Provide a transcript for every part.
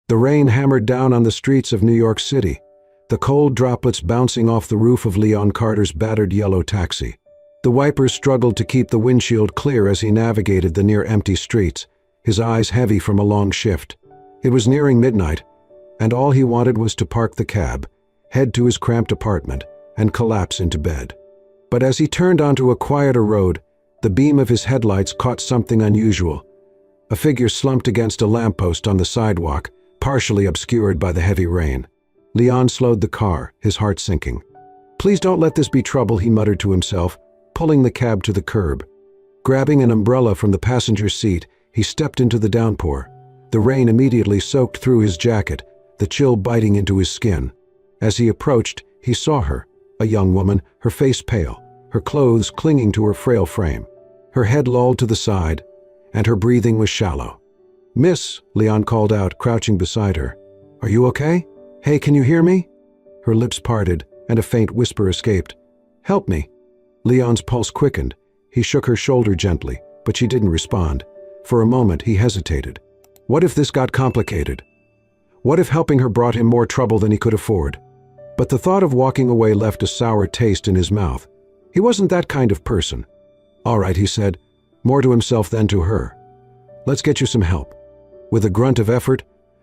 The rain hammered down on the streets of New York City, the cold droplets bouncing off the roof of Leon Carter's battered yellow taxi. The wipers struggled to keep the windshield clear as he navigated the near-empty streets, his eyes heavy from a long shift. It was nearing midnight, and all he wanted was to park the cab, head to his cramped apartment, and collapse into bed. But as he turned onto a quieter road, the beam of his headlights caught something unusual. A figure slumped against a lamppost on the sidewalk, partially obscured by the heavy rain. Leon slowed the car, his heart sinking. "Please don't let this be trouble," he muttered to himself, pulling the cab to the curb. Grabbing an umbrella from the passenger seat, he stepped into the downpour. The rain immediately soaked through his jacket, the chill biting into his skin. As he approached, he saw her, a young woman, her face pale, her clothes clinging to her frail frame. Her head lolled to the side, and her breathing was shallow. "Miss," Leon called out, crouching beside her. "Are you okay? Hey, can you hear me?" Her lips parted, and a faint whisper escaped. "Help me." Leon's pulse quickened. He shook her shoulder gently, but she didn't respond. For a moment, he hesitated. What if this got complicated? What if helping her brought him more trouble than he could afford? But the thought of walking away left a sour taste in his mouth. He wasn't that kind of person. "All right," he said, more to himself than to her. "Let's get you some help." With a grunt of effort,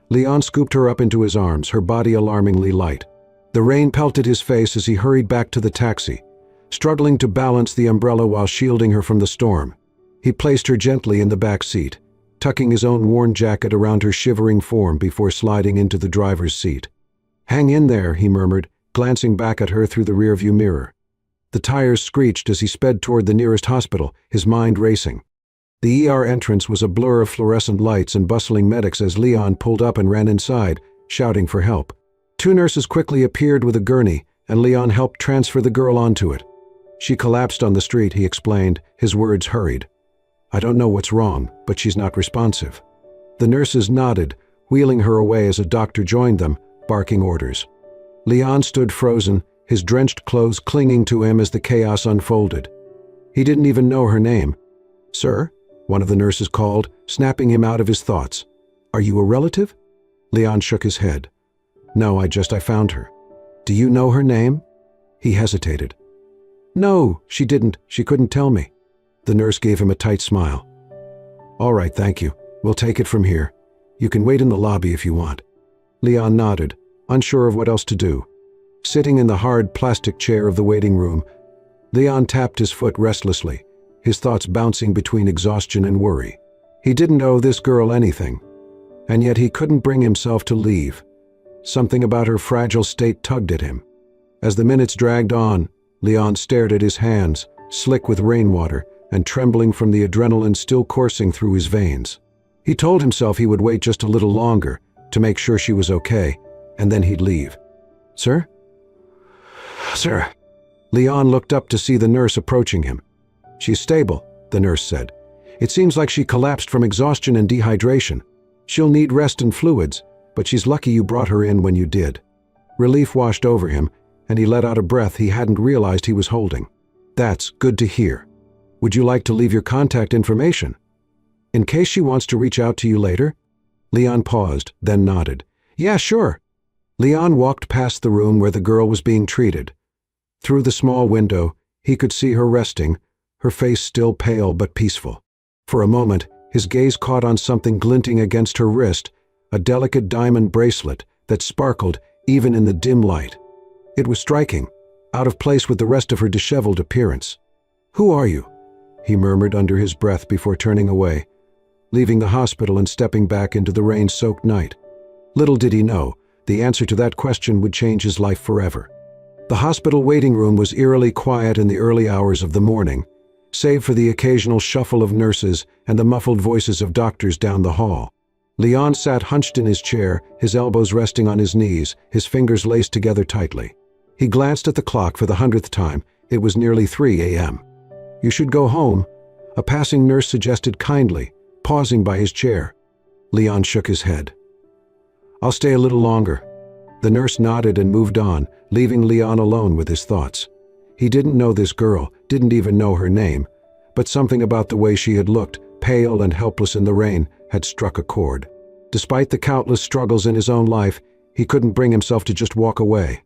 Leon scooped her up into his arms, her body alarmingly light. The rain pelted his face as he hurried back to the taxi, struggling to balance the umbrella while shielding her from the storm. He placed her gently in the back seat, tucking his own worn jacket around her shivering form before sliding into the driver's seat. "Hang in there," he murmured, glancing back at her through the rearview mirror. The tires screeched as he sped toward the nearest hospital, his mind racing. The ER entrance was a blur of fluorescent lights and bustling medics as Leon pulled up and ran inside, shouting for help. Two nurses quickly appeared with a gurney, and Leon helped transfer the girl onto it. "She collapsed on the street," he explained, his words hurried. "I don't know what's wrong, but she's not responsive." The nurses nodded, wheeling her away as a doctor joined them, barking orders. Leon stood frozen, his drenched clothes clinging to him as the chaos unfolded. He didn't even know her name. "Sir?" one of the nurses called, snapping him out of his thoughts. "Are you a relative?" Leon shook his head. "No, I found her." "Do you know her name?" He hesitated. "No, she didn't. She couldn't tell me." The nurse gave him a tight smile. "All right, thank you. We'll take it from here. You can wait in the lobby if you want." Leon nodded, unsure of what else to do. Sitting in the hard plastic chair of the waiting room, Leon tapped his foot restlessly, his thoughts bouncing between exhaustion and worry. He didn't owe this girl anything, and yet he couldn't bring himself to leave. Something about her fragile state tugged at him. As the minutes dragged on, Leon stared at his hands, slick with rainwater and trembling from the adrenaline still coursing through his veins. He told himself he would wait just a little longer to make sure she was okay, and then he'd leave. "Sir?" "Sir." Leon looked up to see the nurse approaching him. "She's stable," the nurse said. "It seems like she collapsed from exhaustion and dehydration. She'll need rest and fluids, but she's lucky you brought her in when you did." Relief washed over him, and he let out a breath he hadn't realized he was holding. "That's good to hear. Would you like to leave your contact information? In case she wants to reach out to you later?" Leon paused, then nodded. "Yeah, sure." Leon walked past the room where the girl was being treated. Through the small window, he could see her resting, her face still pale but peaceful. For a moment, his gaze caught on something glinting against her wrist, a delicate diamond bracelet that sparkled even in the dim light. It was striking, out of place with the rest of her disheveled appearance. "Who are you?" he murmured under his breath before turning away, leaving the hospital and stepping back into the rain-soaked night. Little did he know, the answer to that question would change his life forever. The hospital waiting room was eerily quiet in the early hours of the morning, save for the occasional shuffle of nurses and the muffled voices of doctors down the hall. Leon sat hunched in his chair, his elbows resting on his knees, his fingers laced together tightly. He glanced at the clock for the 100th time. It was nearly 3 a.m. "You should go home," a passing nurse suggested kindly, pausing by his chair. Leon shook his head. "I'll stay a little longer." The nurse nodded and moved on, leaving Leon alone with his thoughts. He didn't know this girl, didn't even know her name, but something about the way she had looked, pale and helpless in the rain, had struck a chord. Despite the countless struggles in his own life, he couldn't bring himself to just walk away.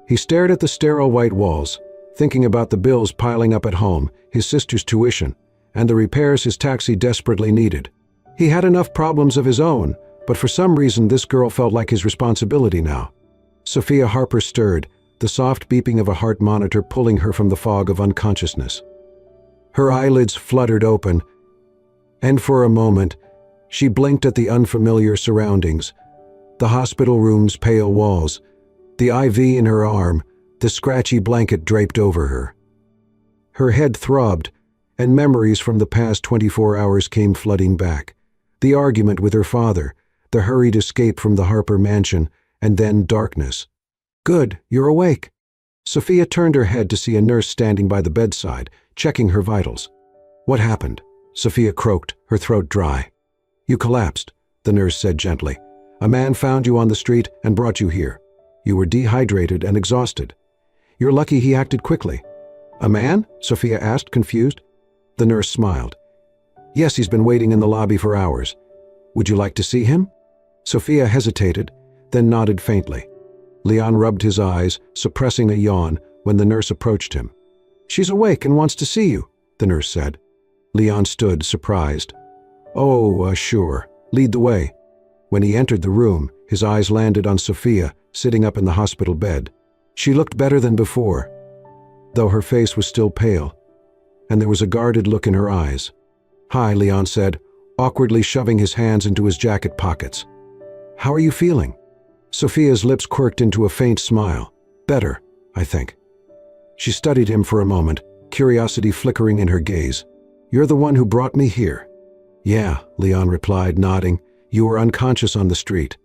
He stared at the sterile white walls, thinking about the bills piling up at home, his sister's tuition, and the repairs his taxi desperately needed. He had enough problems of his own, but for some reason this girl felt like his responsibility now. Sophia Harper stirred, the soft beeping of a heart monitor pulling her from the fog of unconsciousness. Her eyelids fluttered open, and for a moment, she blinked at the unfamiliar surroundings, the hospital room's pale walls, the IV in her arm, the scratchy blanket draped over her. Her head throbbed, and memories from the past 24 hours came flooding back. The argument with her father, the hurried escape from the Harper mansion, and then darkness. "Good, you're awake." Sophia turned her head to see a nurse standing by the bedside, checking her vitals. "What happened?" Sophia croaked, her throat dry. "You collapsed," the nurse said gently. "A man found you on the street and brought you here. You were dehydrated and exhausted. You're lucky he acted quickly." "A man?" Sophia asked, confused. The nurse smiled. "Yes, he's been waiting in the lobby for hours. Would you like to see him?" Sophia hesitated, then nodded faintly. Leon rubbed his eyes, suppressing a yawn, when the nurse approached him. "She's awake and wants to see you," the nurse said. Leon stood, surprised. "Oh, sure. Lead the way." When he entered the room, his eyes landed on Sophia, sitting up in the hospital bed. She looked better than before, though her face was still pale, and there was a guarded look in her eyes. "Hi," Leon said, awkwardly shoving his hands into his jacket pockets. "How are you feeling?" Sophia's lips quirked into a faint smile. "Better, I think." She studied him for a moment, curiosity flickering in her gaze. "You're the one who brought me here." "Yeah," Leon replied, nodding. "You were unconscious on the street.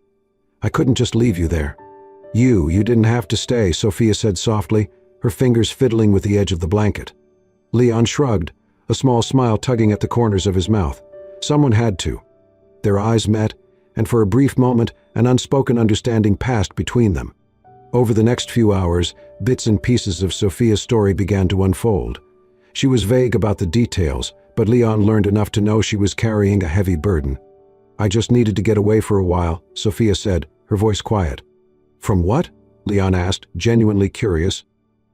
I couldn't just leave you there." You didn't have to stay," Sophia said softly, her fingers fiddling with the edge of the blanket. Leon shrugged, a small smile tugging at the corners of his mouth. Someone had to. Their eyes met, and for a brief moment, an unspoken understanding passed between them. Over the next few hours, bits and pieces of Sophia's story began to unfold. She was vague about the details, but Leon learned enough to know she was carrying a heavy burden. "I just needed to get away for a while," Sophia said, her voice quiet. "From what?" Leon asked, genuinely curious.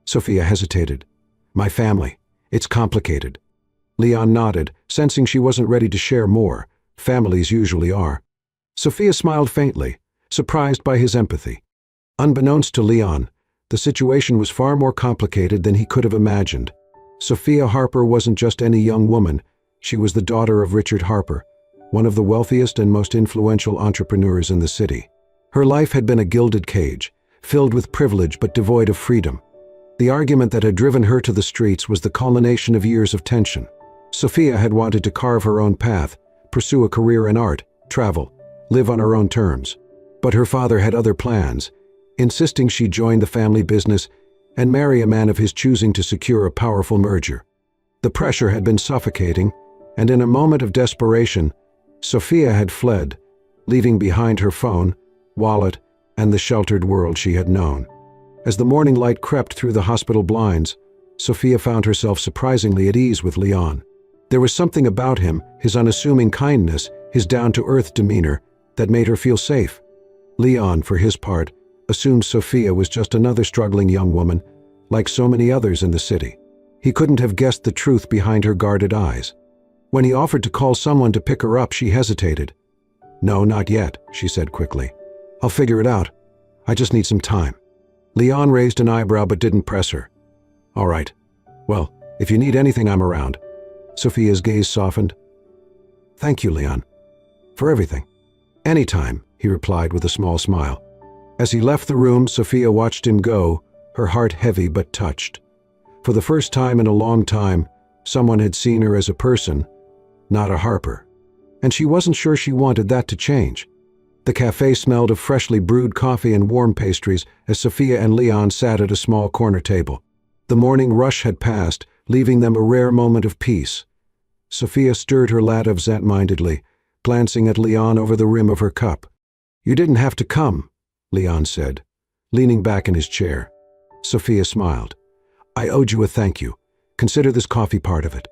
Sophia hesitated. "My family. It's complicated." Leon nodded, sensing she wasn't ready to share more. Families usually are. Sophia smiled faintly, surprised by his empathy. Unbeknownst to Leon, the situation was far more complicated than he could have imagined. Sophia Harper wasn't just any young woman. She was the daughter of Richard Harper, one of the wealthiest and most influential entrepreneurs in the city. Her life had been a gilded cage, filled with privilege but devoid of freedom. The argument that had driven her to the streets was the culmination of years of tension. Sophia had wanted to carve her own path, pursue a career in art, travel, live on her own terms. But her father had other plans, insisting she join the family business and marry a man of his choosing to secure a powerful merger. The pressure had been suffocating, and in a moment of desperation, Sophia had fled, leaving behind her phone, wallet, and the sheltered world she had known. As the morning light crept through the hospital blinds, Sophia found herself surprisingly at ease with Leon. There was something about him, his unassuming kindness, his down-to-earth demeanor, that made her feel safe. Leon, for his part, assumed Sophia was just another struggling young woman, like so many others in the city. He couldn't have guessed the truth behind her guarded eyes. When he offered to call someone to pick her up, she hesitated. "No, not yet," she said quickly. "I'll figure it out. I just need some time." Leon raised an eyebrow but didn't press her. "All right. Well, if you need anything, I'm around." Sophia's gaze softened. "Thank you, Leon. For everything." "Anytime," he replied with a small smile. As he left the room, Sophia watched him go, her heart heavy but touched. For the first time in a long time, someone had seen her as a person, not a Harper. And she wasn't sure she wanted that to change. The cafe smelled of freshly brewed coffee and warm pastries as Sophia and Leon sat at a small corner table. The morning rush had passed, leaving them a rare moment of peace. Sophia stirred her latte absent-mindedly, glancing at Leon over the rim of her cup. "You didn't have to come," Leon said, leaning back in his chair. Sophia smiled. "I owed you a thank you. Consider this coffee part of it."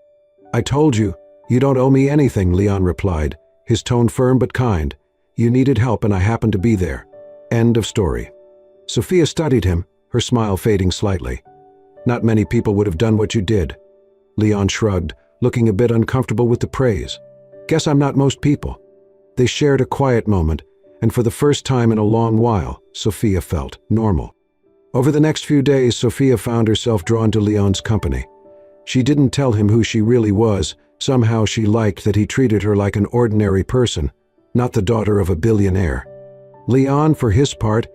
"I told you, you don't owe me anything," Leon replied, his tone firm but kind. You needed help and I happened to be there. End of story. Sophia studied him, her smile fading slightly. Not many people would have done what you did. Leon shrugged, looking a bit uncomfortable with the praise. Guess I'm not most people. They shared a quiet moment, and for the first time in a long while, Sophia felt normal. Over the next few days, Sophia found herself drawn to Leon's company. She didn't tell him who she really was. Somehow she liked that he treated her like an ordinary person, not the daughter of a billionaire. Leon, for his part,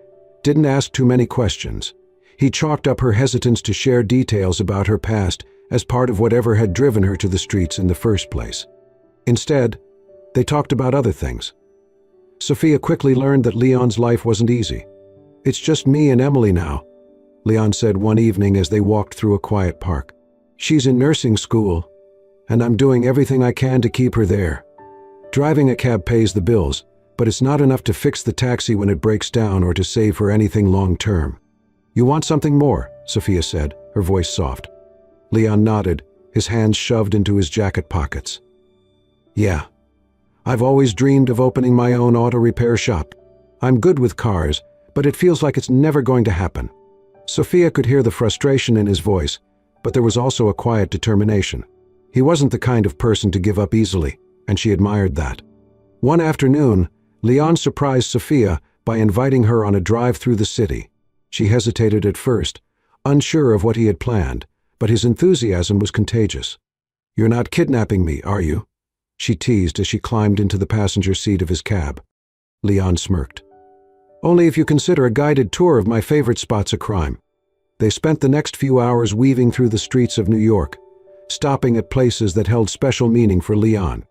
didn't ask too many questions. He chalked up her hesitance to share details about her past as part of whatever had driven her to the streets in the first place. Instead, they talked about other things. Sophia quickly learned that Leon's life wasn't easy. It's just me and Emily now, Leon said one evening as they walked through a quiet park. She's in nursing school, and I'm doing everything I can to keep her there. Driving a cab pays the bills, but it's not enough to fix the taxi when it breaks down or to save her anything long-term. You want something more, Sophia said, her voice soft. Leon nodded, his hands shoved into his jacket pockets. Yeah. I've always dreamed of opening my own auto repair shop. I'm good with cars, but it feels like it's never going to happen. Sophia could hear the frustration in his voice, but there was also a quiet determination. He wasn't the kind of person to give up easily, and she admired that. One afternoon, Leon surprised Sophia by inviting her on a drive through the city. She hesitated at first, unsure of what he had planned, but his enthusiasm was contagious. You're not kidnapping me, are you? She teased as she climbed into the passenger seat of his cab. Leon smirked. Only if you consider a guided tour of my favorite spots a crime. They spent the next few hours weaving through the streets of New York, stopping at places that held special meaning for Leon.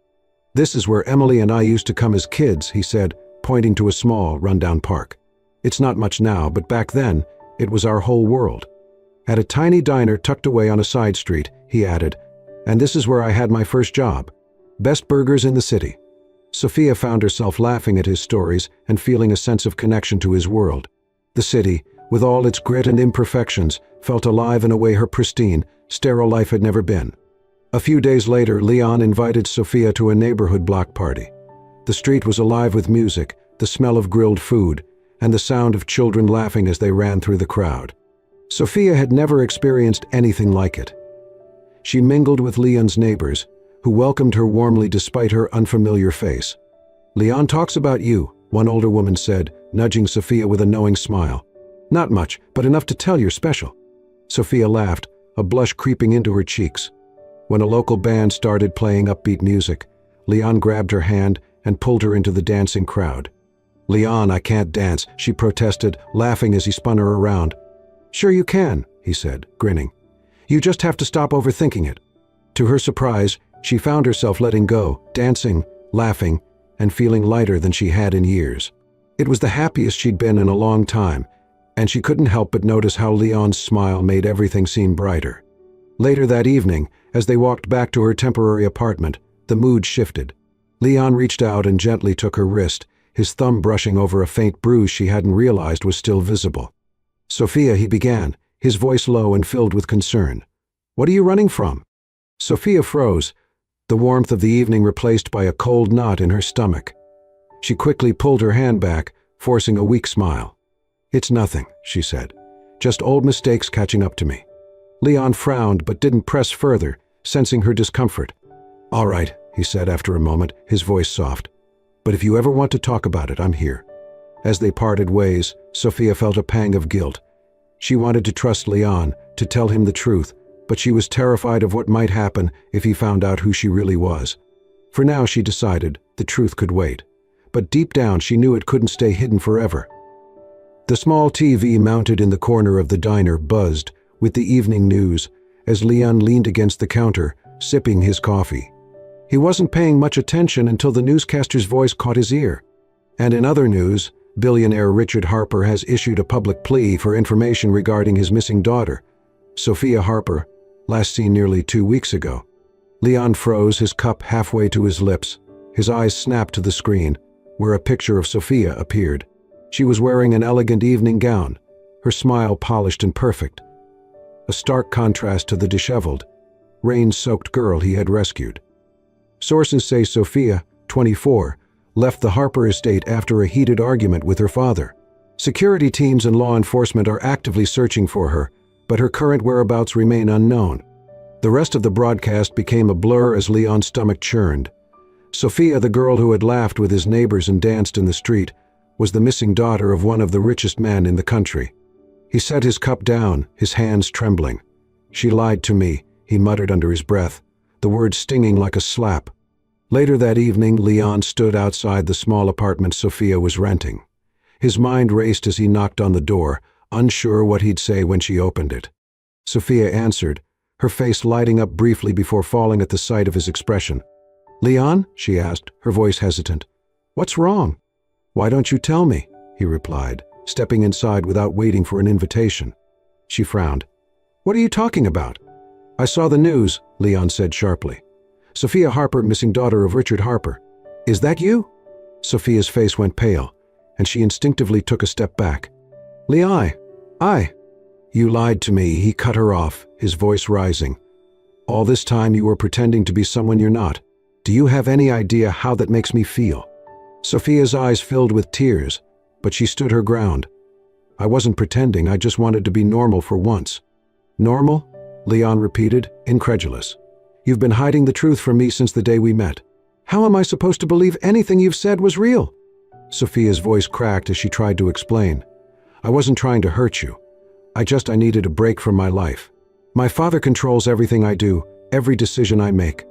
This is where Emily and I used to come as kids, he said, pointing to a small, rundown park. It's not much now, but back then, it was our whole world. At a tiny diner tucked away on a side street, he added, and this is where I had my first job. Best burgers in the city. Sophia found herself laughing at his stories and feeling a sense of connection to his world. The city, with all its grit and imperfections, felt alive in a way her pristine, sterile life had never been. A few days later, Leon invited Sophia to a neighborhood block party. The street was alive with music, the smell of grilled food, and the sound of children laughing as they ran through the crowd. Sophia had never experienced anything like it. She mingled with Leon's neighbors, who welcomed her warmly despite her unfamiliar face. Leon talks about you, one older woman said, nudging Sophia with a knowing smile. Not much, but enough to tell you're special. Sophia laughed, a blush creeping into her cheeks. When a local band started playing upbeat music, Leon grabbed her hand and pulled her into the dancing crowd. Leon, I can't dance, she protested, laughing as he spun her around. Sure you can, he said, grinning. You just have to stop overthinking it. To her surprise, she found herself letting go, dancing, laughing, and feeling lighter than she had in years. It was the happiest she'd been in a long time, and she couldn't help but notice how Leon's smile made everything seem brighter. Later that evening, as they walked back to her temporary apartment, the mood shifted. Leon reached out and gently took her wrist, his thumb brushing over a faint bruise she hadn't realized was still visible. Sophia, he began, his voice low and filled with concern. What are you running from? Sophia froze, the warmth of the evening replaced by a cold knot in her stomach. She quickly pulled her hand back, forcing a weak smile. It's nothing, she said. Just old mistakes catching up to me. Leon frowned but didn't press further, sensing her discomfort. All right, he said after a moment, his voice soft. But if you ever want to talk about it, I'm here. As they parted ways, Sophia felt a pang of guilt. She wanted to trust Leon, to tell him the truth, but she was terrified of what might happen if he found out who she really was. For now, she decided, the truth could wait. But deep down, she knew it couldn't stay hidden forever. The small TV mounted in the corner of the diner buzzed with the evening news as Leon leaned against the counter, sipping his coffee. He wasn't paying much attention until the newscaster's voice caught his ear. And in other news, billionaire Richard Harper has issued a public plea for information regarding his missing daughter, Sophia Harper, last seen nearly 2 weeks ago. Leon froze, his cup halfway to his lips. His eyes snapped to the screen, where a picture of Sophia appeared. She was wearing an elegant evening gown, her smile polished and perfect. A stark contrast to the disheveled, rain-soaked girl he had rescued. Sources say Sophia, 24, left the Harper estate after a heated argument with her father. Security teams and law enforcement are actively searching for her, but her current whereabouts remain unknown. The rest of the broadcast became a blur as Leon's stomach churned. Sophia, the girl who had laughed with his neighbors and danced in the street, was the missing daughter of one of the richest men in the country. He set his cup down, his hands trembling. "She lied to me," he muttered under his breath, the words stinging like a slap. Later that evening, Leon stood outside the small apartment Sophia was renting. His mind raced as he knocked on the door, unsure what he'd say when she opened it. Sophia answered, her face lighting up briefly before falling at the sight of his expression. "Leon?" she asked, her voice hesitant. "What's wrong?" "Why don't you tell me?" he replied, stepping inside without waiting for an invitation. She frowned. "What are you talking about?" "I saw the news," Leon said sharply. "Sophia Harper, missing daughter of Richard Harper. Is that you?" Sophia's face went pale, and she instinctively took a step back. "Leon, You lied to me," he cut her off, his voice rising. "All this time you were pretending to be someone you're not. Do you have any idea how that makes me feel?" Sophia's eyes filled with tears, but she stood her ground. "I wasn't pretending, I just wanted to be normal for once." "Normal?" Leon repeated, incredulous. "You've been hiding the truth from me since the day we met. How am I supposed to believe anything you've said was real?" Sophia's voice cracked as she tried to explain. "I wasn't trying to hurt you. I needed a break from my life. My father controls everything I do, every decision I make.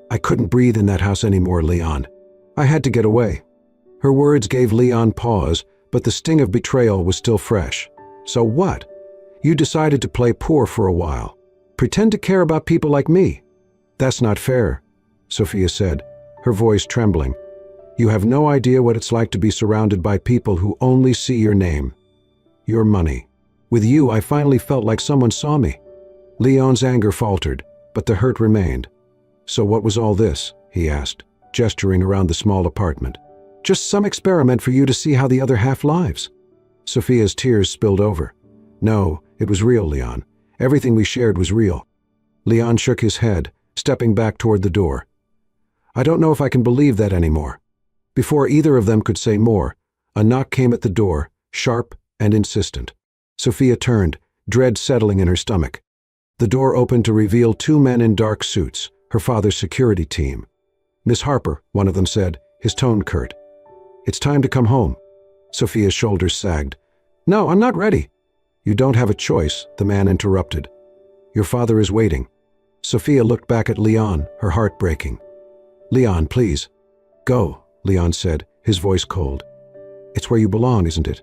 I couldn't breathe in that house anymore, Leon. I had to get away." Her words gave Leon pause, but the sting of betrayal was still fresh. "So what? You decided to play poor for a while. Pretend to care about people like me." "That's not fair," Sophia said, her voice trembling. "You have no idea what it's like to be surrounded by people who only see your name, your money. With you, I finally felt like someone saw me." Leon's anger faltered, but the hurt remained. "So what was all this?" he asked, gesturing around the small apartment. "Just some experiment for you to see how the other half lives." Sophia's tears spilled over. "No, it was real, Leon. Everything we shared was real." Leon shook his head, stepping back toward the door. "I don't know if I can believe that anymore." Before either of them could say more, a knock came at the door, sharp and insistent. Sophia turned, dread settling in her stomach. The door opened to reveal two men in dark suits, her father's security team. "Miss Harper," one of them said, his tone curt. "It's time to come home." Sophia's shoulders sagged. "No, I'm not ready." "You don't have a choice," the man interrupted. "Your father is waiting." Sophia looked back at Leon, her heart breaking. "Leon, please." "Go," Leon said, his voice cold. "It's where you belong, isn't it?"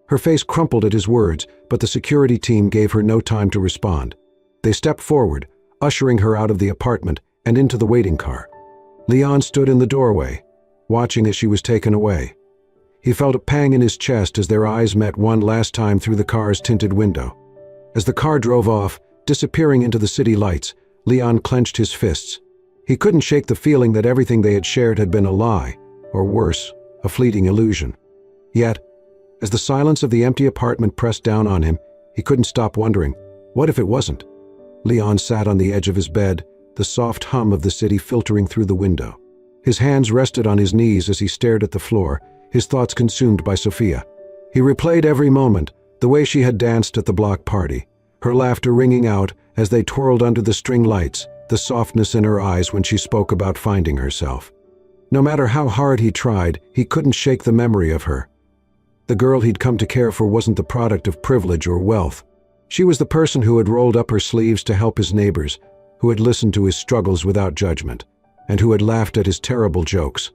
Her face crumpled at his words, but the security team gave her no time to respond. They stepped forward, ushering her out of the apartment and into the waiting car. Leon stood in the doorway, watching as she was taken away. He felt a pang in his chest as their eyes met one last time through the car's tinted window. As the car drove off, disappearing into the city lights, Leon clenched his fists. He couldn't shake the feeling that everything they had shared had been a lie, or worse, a fleeting illusion. Yet, as the silence of the empty apartment pressed down on him, he couldn't stop wondering, what if it wasn't? Leon sat on the edge of his bed, the soft hum of the city filtering through the window. His hands rested on his knees as he stared at the floor, his thoughts consumed by Sophia. He replayed every moment, the way she had danced at the block party, her laughter ringing out as they twirled under the string lights, the softness in her eyes when she spoke about finding herself. No matter how hard he tried, he couldn't shake the memory of her. The girl he'd come to care for wasn't the product of privilege or wealth. She was the person who had rolled up her sleeves to help his neighbors, who had listened to his struggles without judgment, and who had laughed at his terrible jokes.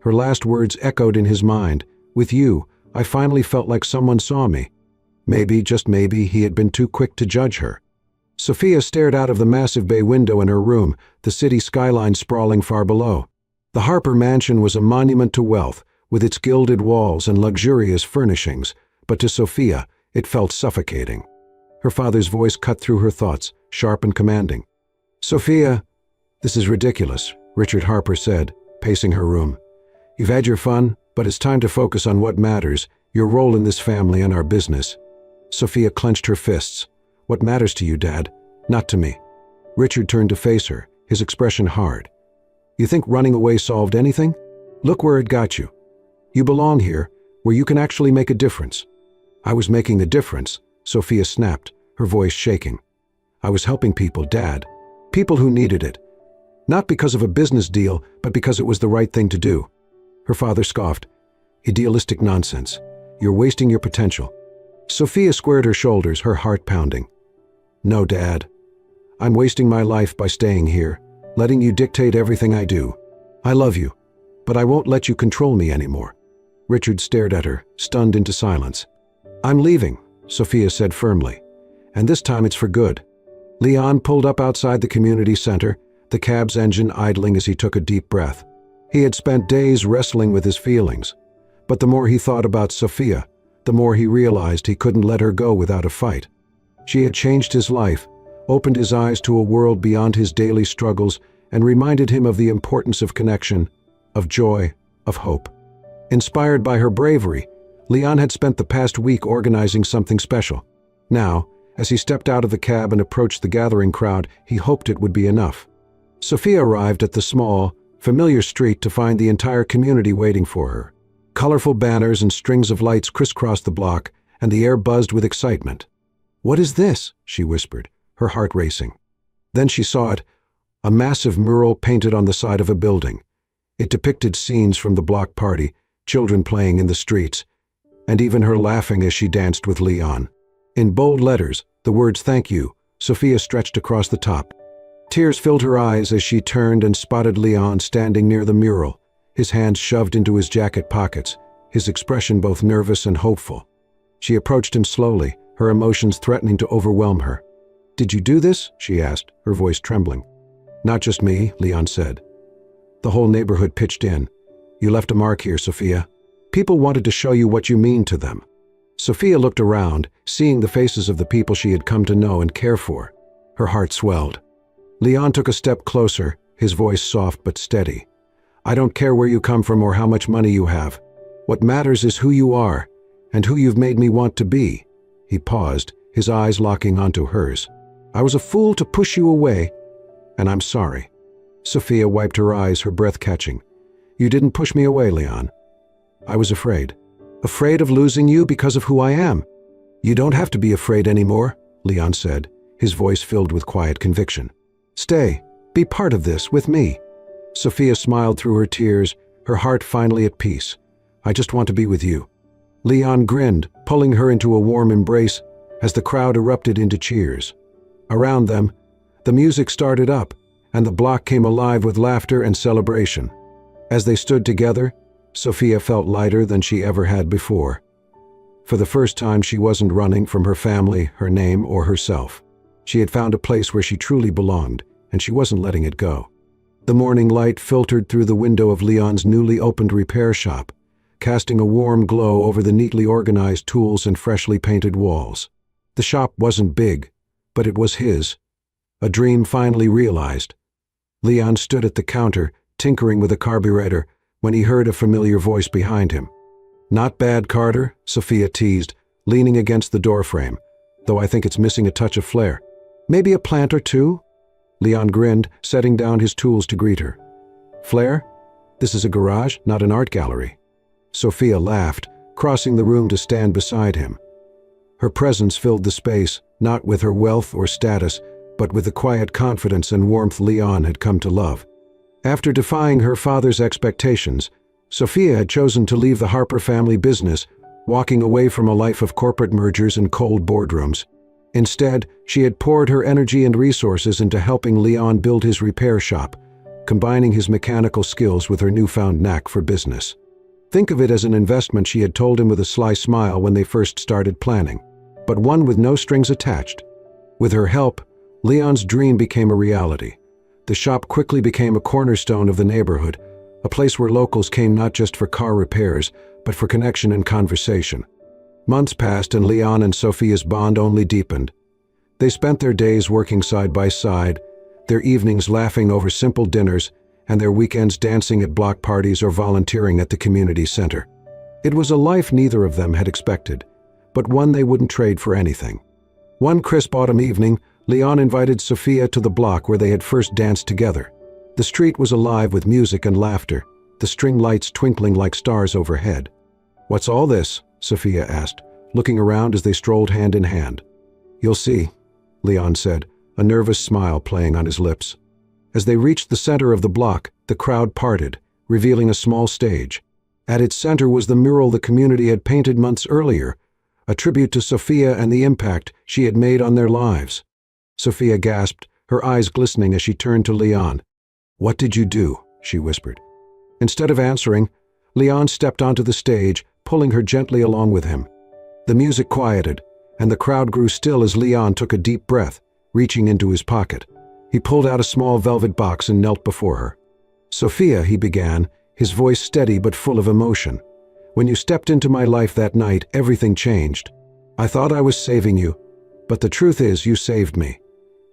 Her last words echoed in his mind, "With you, I finally felt like someone saw me." Maybe, just maybe, he had been too quick to judge her. Sophia stared out of the massive bay window in her room, the city skyline sprawling far below. The Harper mansion was a monument to wealth, with its gilded walls and luxurious furnishings, but to Sophia, it felt suffocating. Her father's voice cut through her thoughts, sharp and commanding. "Sophia, this is ridiculous," Richard Harper said, pacing her room. "You've had your fun, but it's time to focus on what matters, your role in this family and our business." Sophia clenched her fists. "What matters to you, Dad? Not to me." Richard turned to face her, his expression hard. "You think running away solved anything?" Look where it got you. You belong here, where you can actually make a difference." "I was making a difference," Sophia snapped, her voice shaking. "I was helping people, Dad. People who needed it. Not because of a business deal, but because it was the right thing to do." Her father scoffed. "Idealistic nonsense. You're wasting your potential." Sophia squared her shoulders, her heart pounding. "No, Dad. I'm wasting my life by staying here, letting you dictate everything I do. I love you, but I won't let you control me anymore." Richard stared at her, stunned into silence. "I'm leaving," Sophia said firmly. "And this time it's for good." Leon pulled up outside the community center, the cab's engine idling as he took a deep breath. He had spent days wrestling with his feelings, but the more he thought about Sophia, the more he realized he couldn't let her go without a fight. She had changed his life, opened his eyes to a world beyond his daily struggles, and reminded him of the importance of connection, of joy, of hope. Inspired by her bravery, Leon had spent the past week organizing something special. Now, as he stepped out of the cab and approached the gathering crowd, he hoped it would be enough. Sophia arrived at the small, familiar street to find the entire community waiting for her. Colorful banners and strings of lights crisscrossed the block, and the air buzzed with excitement. "What is this?" she whispered, her heart racing. Then she saw it, a massive mural painted on the side of a building. It depicted scenes from the block party, children playing in the streets, and even her laughing as she danced with Leon. In bold letters, the words "Thank you," Sophia stretched across the top. Tears filled her eyes as she turned and spotted Leon standing near the mural, his hands shoved into his jacket pockets, his expression both nervous and hopeful. She approached him slowly, her emotions threatening to overwhelm her. "Did you do this?" she asked, her voice trembling. "Not just me," Leon said. "The whole neighborhood pitched in. You left a mark here, Sophia. People wanted to show you what you mean to them." Sophia looked around, seeing the faces of the people she had come to know and care for. Her heart swelled. Leon took a step closer, his voice soft but steady. "I don't care where you come from or how much money you have. What matters is who you are, and who you've made me want to be." He paused, his eyes locking onto hers. "I was a fool to push you away, and I'm sorry." Sophia wiped her eyes, her breath catching. "You didn't push me away, Leon. I was afraid. Afraid of losing you because of who I am." "You don't have to be afraid anymore," Leon said, his voice filled with quiet conviction. "Stay. Be part of this, with me." Sophia smiled through her tears, her heart finally at peace. "I just want to be with you." Leon grinned, pulling her into a warm embrace as the crowd erupted into cheers. Around them, the music started up, and the block came alive with laughter and celebration. As they stood together, Sophia felt lighter than she ever had before. For the first time, she wasn't running from her family, her name, or herself. She had found a place where she truly belonged, and she wasn't letting it go. The morning light filtered through the window of Leon's newly opened repair shop, casting a warm glow over the neatly organized tools and freshly painted walls. The shop wasn't big, but it was his. A dream finally realized. Leon stood at the counter, tinkering with a carburetor, when he heard a familiar voice behind him. "Not bad, Carter," Sophia teased, leaning against the doorframe, "though I think it's missing a touch of flair. Maybe a plant or two?" Leon grinned, setting down his tools to greet her. "Flair? This is a garage, not an art gallery." Sophia laughed, crossing the room to stand beside him. Her presence filled the space, not with her wealth or status, but with the quiet confidence and warmth Leon had come to love. After defying her father's expectations, Sophia had chosen to leave the Harper family business, walking away from a life of corporate mergers and cold boardrooms. Instead, she had poured her energy and resources into helping Leon build his repair shop, combining his mechanical skills with her newfound knack for business. "Think of it as an investment," she had told him with a sly smile when they first started planning, but one with no strings attached. With her help, Leon's dream became a reality. The shop quickly became a cornerstone of the neighborhood, a place where locals came not just for car repairs, but for connection and conversation. Months passed and Leon and Sophia's bond only deepened. They spent their days working side by side, their evenings laughing over simple dinners, and their weekends dancing at block parties or volunteering at the community center. It was a life neither of them had expected, but one they wouldn't trade for anything. One crisp autumn evening, Leon invited Sophia to the block where they had first danced together. The street was alive with music and laughter, the string lights twinkling like stars overhead. "What's all this?" Sophia asked, looking around as they strolled hand in hand. "You'll see," Leon said, a nervous smile playing on his lips. As they reached the center of the block, the crowd parted, revealing a small stage. At its center was the mural the community had painted months earlier, a tribute to Sophia and the impact she had made on their lives. Sophia gasped, her eyes glistening as she turned to Leon. "What did you do?" she whispered. Instead of answering, Leon stepped onto the stage, pulling her gently along with him. The music quieted, and the crowd grew still as Leon took a deep breath, reaching into his pocket. He pulled out a small velvet box and knelt before her. "Sophia," he began, his voice steady but full of emotion. "When you stepped into my life that night, everything changed. I thought I was saving you, but the truth is you saved me.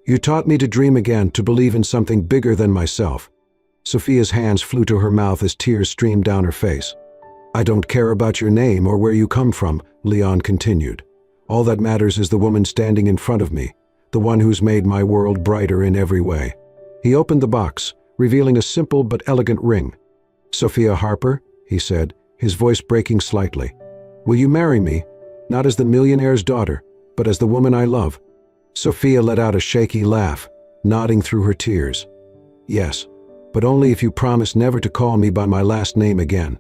You taught me to dream again, to believe in something bigger than myself." Sophia's hands flew to her mouth as tears streamed down her face. "I don't care about your name or where you come from," Leon continued. "All that matters is the woman standing in front of me, the one who's made my world brighter in every way." He opened the box, revealing a simple but elegant ring. "Sophia Harper," he said, his voice breaking slightly. "Will you marry me, not as the millionaire's daughter, but as the woman I love?" Sophia let out a shaky laugh, nodding through her tears. "Yes, but only if you promise never to call me by my last name again."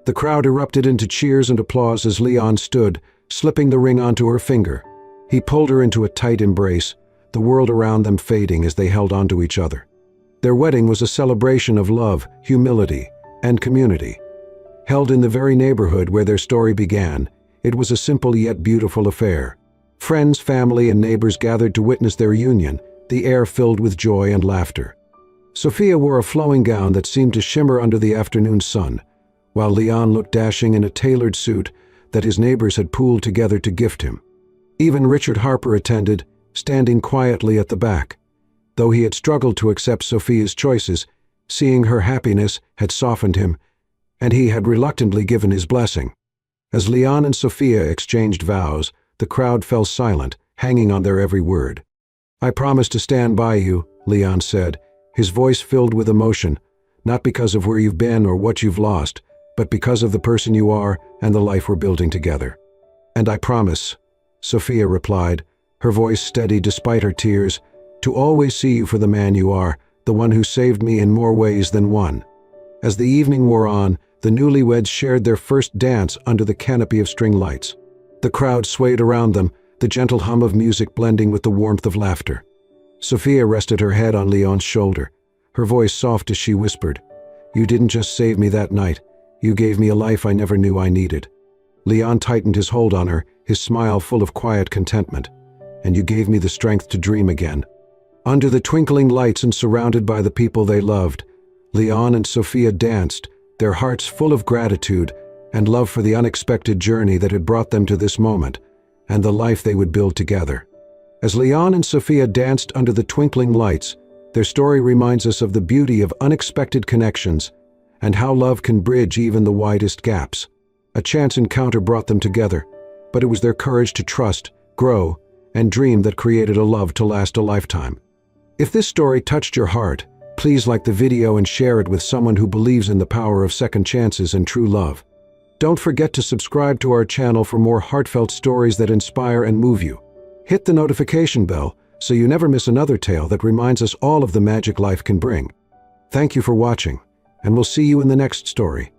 The crowd erupted into cheers and applause as Leon stood, slipping the ring onto her finger. He pulled her into a tight embrace, the world around them fading as they held onto each other. Their wedding was a celebration of love, humility, and community. Held in the very neighborhood where their story began, it was a simple yet beautiful affair. Friends, family, and neighbors gathered to witness their union, the air filled with joy and laughter. Sophia wore a flowing gown that seemed to shimmer under the afternoon sun, while Leon looked dashing in a tailored suit that his neighbors had pooled together to gift him. Even Richard Harper attended, standing quietly at the back. Though he had struggled to accept Sophia's choices, seeing her happiness had softened him, and he had reluctantly given his blessing. As Leon and Sophia exchanged vows, the crowd fell silent, hanging on their every word. "I promise to stand by you," Leon said, his voice filled with emotion, "not because of where you've been or what you've lost, but because of the person you are and the life we're building together." "And I promise," Sophia replied, her voice steady despite her tears, "to always see you for the man you are, the one who saved me in more ways than one." As the evening wore on, the newlyweds shared their first dance under the canopy of string lights. The crowd swayed around them, the gentle hum of music blending with the warmth of laughter. Sophia rested her head on Leon's shoulder, her voice soft as she whispered, "You didn't just save me that night, you gave me a life I never knew I needed." Leon tightened his hold on her, his smile full of quiet contentment. "And you gave me the strength to dream again." Under the twinkling lights and surrounded by the people they loved, Leon and Sophia danced, their hearts full of gratitude and love for the unexpected journey that had brought them to this moment, and the life they would build together. As Leon and Sophia danced under the twinkling lights, their story reminds us of the beauty of unexpected connections and how love can bridge even the widest gaps. A chance encounter brought them together, but it was their courage to trust, grow, and dream that created a love to last a lifetime. If this story touched your heart, please like the video and share it with someone who believes in the power of second chances and true love. Don't forget to subscribe to our channel for more heartfelt stories that inspire and move you. Hit the notification bell so you never miss another tale that reminds us all of the magic life can bring. Thank you for watching, and we'll see you in the next story.